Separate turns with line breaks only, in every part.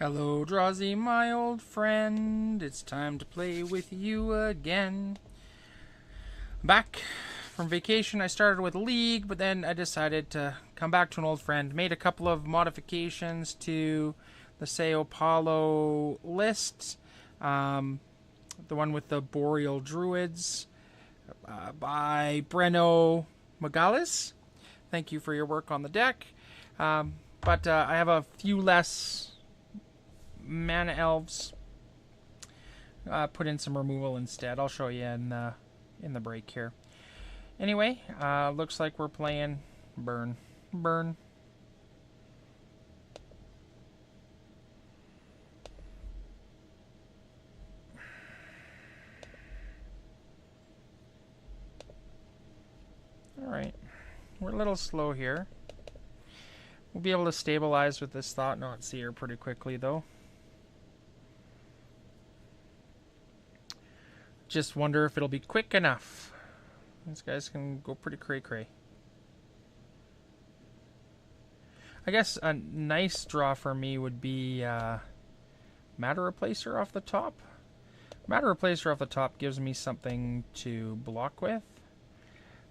Hello, Eldrazi, my old friend. It's time to play with you again. Back from vacation, I started with League, but then I decided to come back to an old friend. Made a couple of modifications to the Sao Paulo list. The one with the Boreal Druids by Breno Magales. Thank you for your work on the deck. But I have a few less mana elves. Put in some removal instead. I'll show you in the break here. Anyway, looks like we're playing Burn. Burn. Alright. We're a little slow here. We'll be able to stabilize with this Thought-Knot Seer pretty quickly, though. Just wonder if it'll be quick enough. These guys can go pretty cray-cray. I guess a nice draw for me would be Matter Replacer off the top. Matter Replacer off the top gives me something to block with.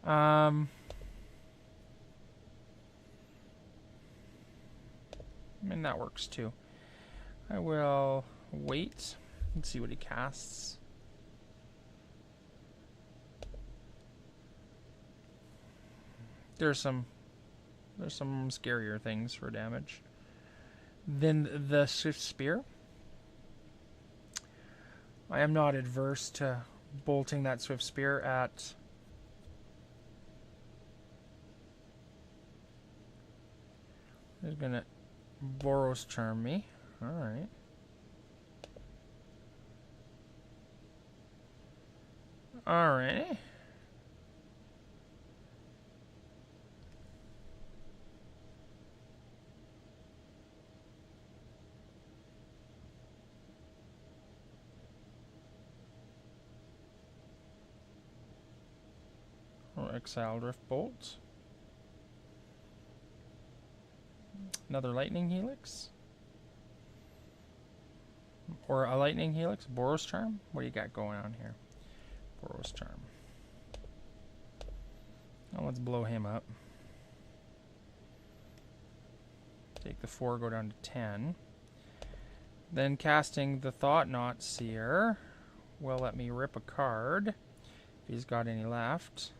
I mean, that works too. I will wait and see what he casts. There's some scarier things for damage than the Swift Spear. I am not adverse to bolting that Swift Spear at He's gonna Boros Charm me. Alright. Alright. Exile Drift Bolt. Another Lightning Helix. Or a Lightning Helix. Boros Charm. What do you got going on here? Boros Charm. Now let's blow him up. Take the 4, go down to 10. Then casting the Thought-Knot Seer will let me rip a card if he's got any left.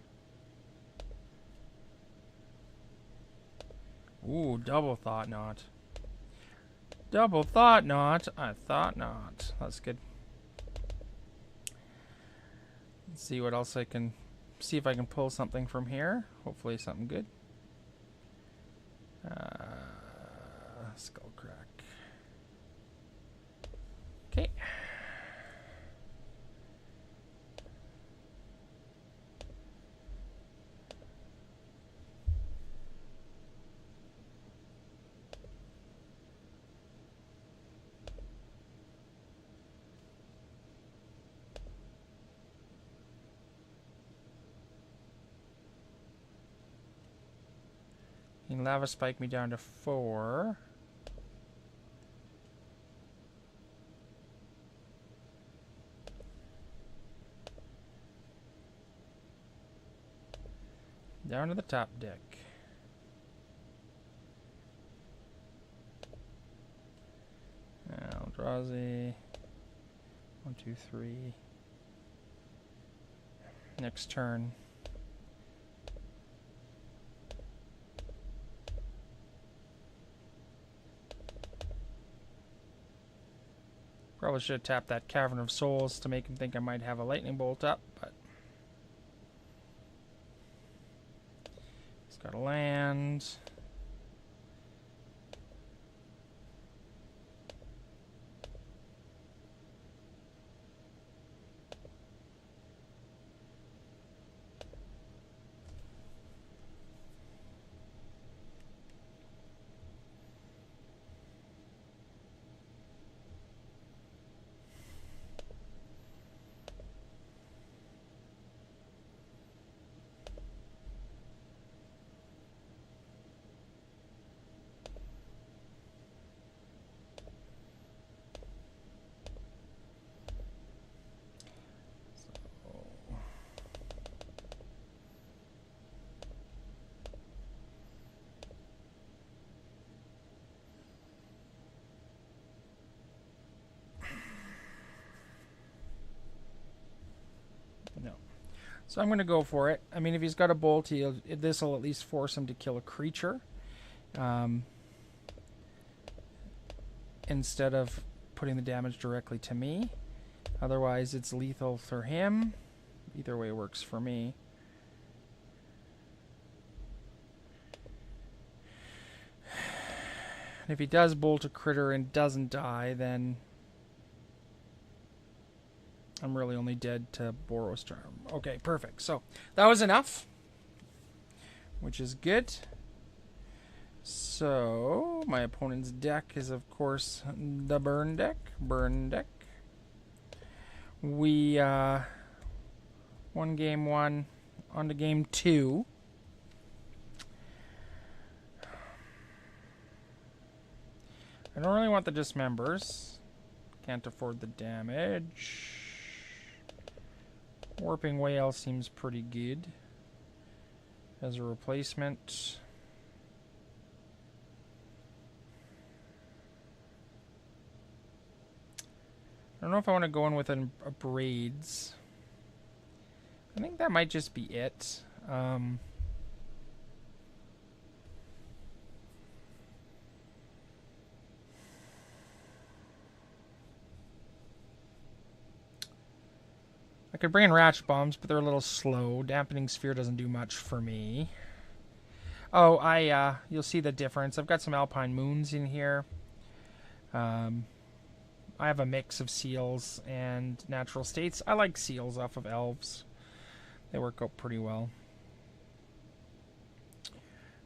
Ooh, double Thought-Knot. Double Thought-Knot. I thought not. That's good. Let's see what else I can... See if I can pull something from here. Hopefully something good. Skullcrack. Okay. You can Lava Spike me down to 4. Down to the top deck. Eldrazi. 1, 2, 3. Next turn. Probably should have tapped that Cavern of Souls to make him think I might have a lightning bolt up, but he's got a land. No. So I'm going to go for it. I mean, if he's got a bolt, this will at least force him to kill a creature. Instead of putting the damage directly to me. Otherwise, it's lethal for him. Either way works for me. If he does bolt a critter and doesn't die, then I'm really only dead to Boros Charm. Okay, perfect. So that was enough, which is good. So my opponent's deck is, of course, the burn deck. Burn deck. We won game 1, on to game 2. I don't really want the dismembers. Can't afford the damage. Warping Whale seems pretty good as a replacement. I don't know if I want to go in with a Braids. I think that might just be it. I could bring in Ratchet Bombs, but they're a little slow. Dampening Sphere doesn't do much for me. Oh, you'll see the difference. I've got some Alpine Moons in here. I have a mix of seals and natural states. I like seals off of elves. They work out pretty well.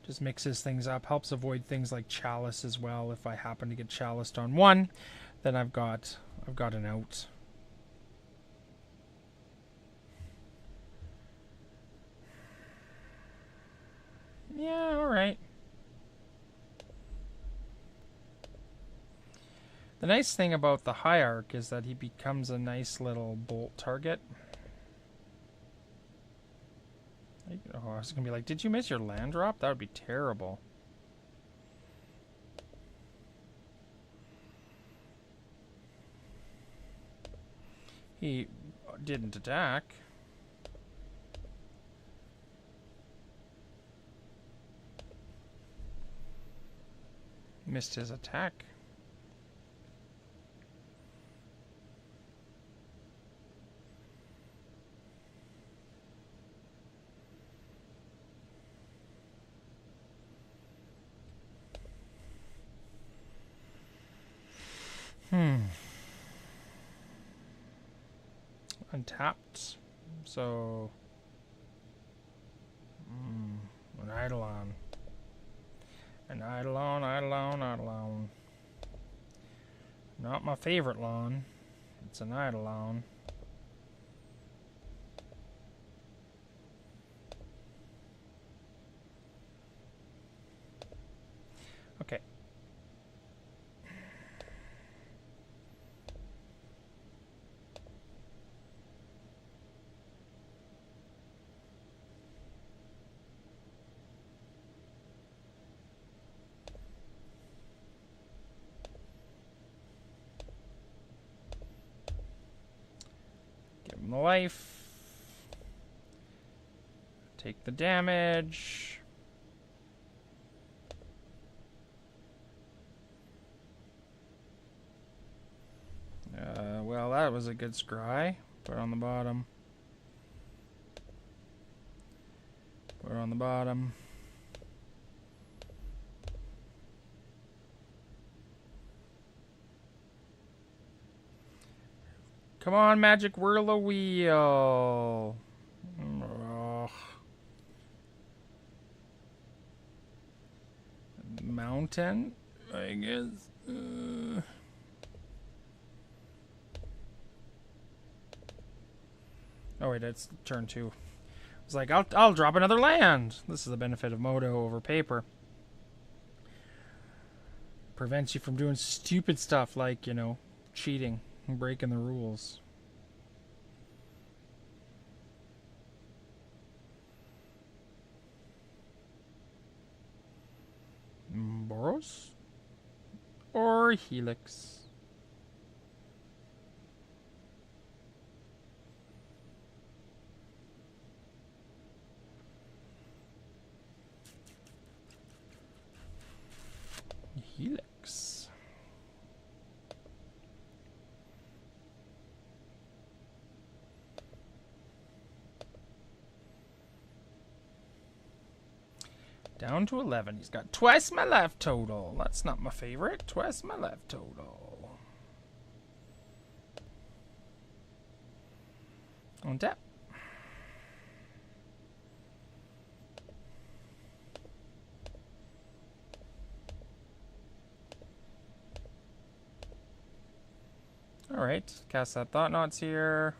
Just mixes things up. Helps avoid things like Chalice as well. If I happen to get Chaliced on one, then I've got an out. Yeah, alright. The nice thing about the Hierarch is that he becomes a nice little bolt target. Oh, I was going to be like, did you miss your land drop? That would be terrible. He didn't attack. Missed his attack. Untapped. So an Eidolon. An Eidolon, Eidolon, Eidolon. Not my favorite lawn. It's an Eidolon. Okay. Give him the life. Take the damage. Well, that was a good scry. Put it on the bottom. Put it on the bottom. Come on, Magic Whirl-a-Wheel. Ugh. Mountain, I guess. Oh wait, that's turn 2. I was like, I'll drop another land. This is the benefit of Moto over paper. Prevents you from doing stupid stuff like, you know, cheating and breaking the rules. Boros? Or Helix? Down to 11. He's got twice my life total. That's not my favorite. Twice my life total. On tap. Alright, cast that Thought Knots here.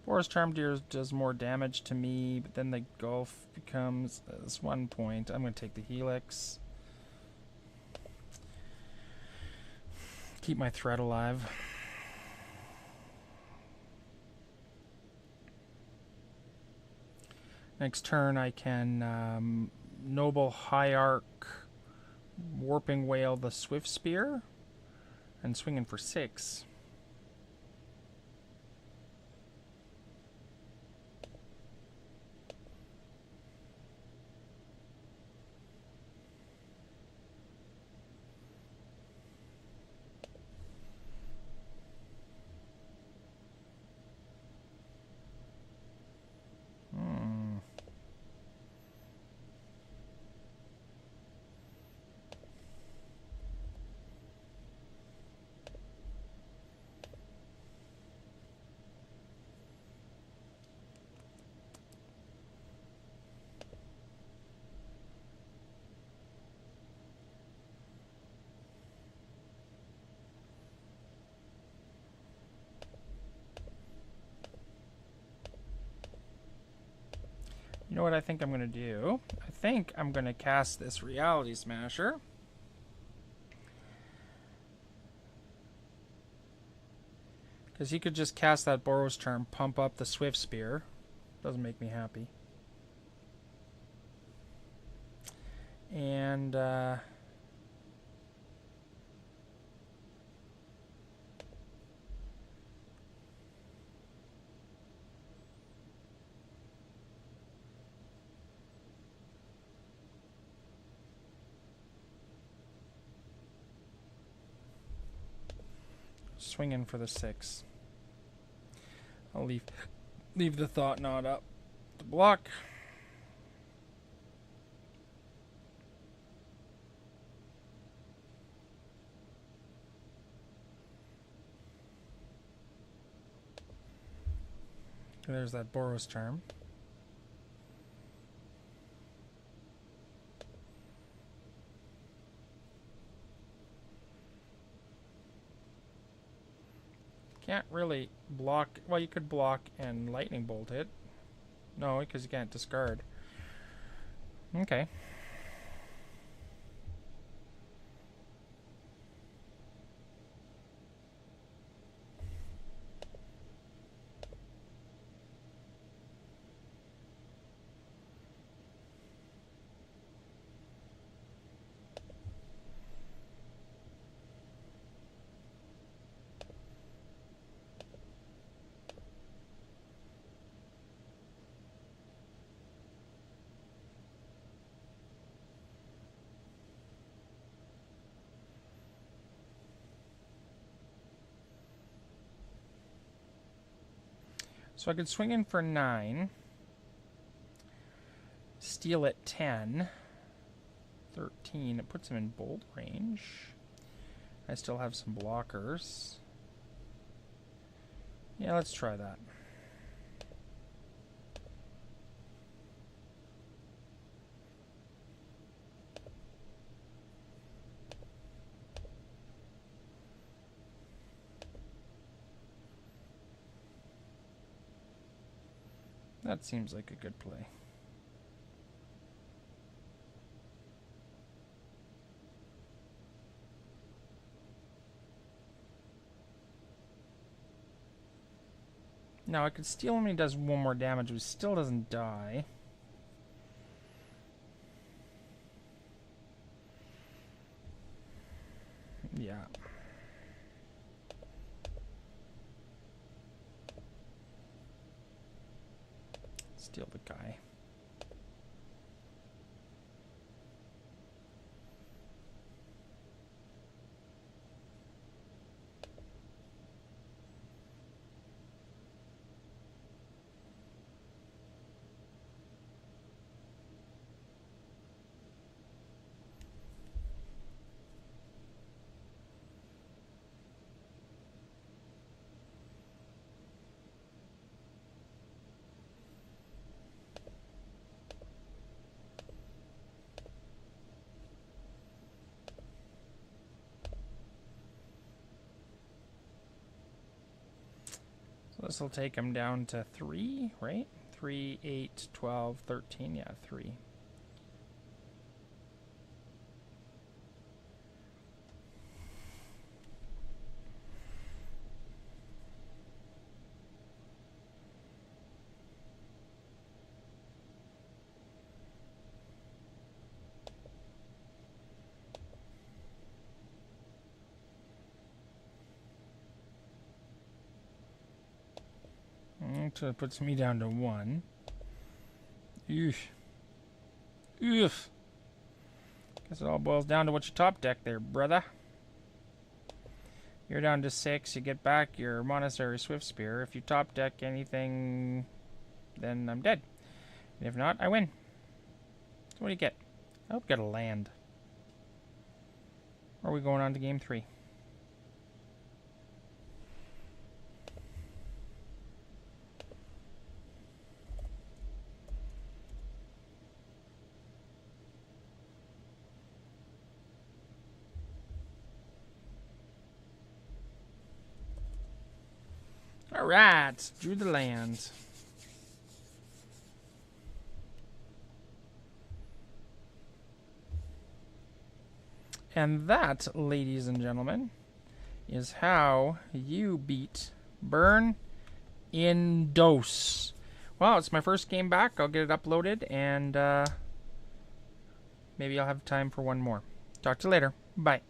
Forest Charm does more damage to me, but then the Gulf becomes this 1 point. I'm going to take the Helix. Keep my threat alive. Next turn I can Noble Hierarch, Warping Whale the Swift Spear, and swinging for 6. You know what I think I'm going to do? I think I'm going to cast this Reality Smasher. Because he could just cast that Boros Charm, pump up the Swift Spear. Doesn't make me happy. And swinging for the 6. I'll leave the Thought Knot up to block. There's that Boros Charm. Can't really block. Well, you could block and Lightning Bolt it. No, because you can't discard. Okay. So I could swing in for 9. Steal at 10. 13. It puts him in bolt range. I still have some blockers. Yeah, let's try that. That seems like a good play. Now I could steal him and he does 1 more damage, but he still doesn't die. Yeah. Steal the guy. this will take him down to 3, right? 3, 8, 12, 13. Yeah, 3. So it puts me down to 1. Eesh. Oof. Guess it all boils down to what you top deck there, brother. You're down to 6. You get back your Monastery Swift Spear. If you top deck anything, then I'm dead. And if not, I win. So what do you get? I hope you get a land. Or are we going on to game 3? Alright, drew the land. And that, ladies and gentlemen, is how you beat Burn in Dose. Well, it's my first game back. I'll get it uploaded, and maybe I'll have time for one more. Talk to you later. Bye.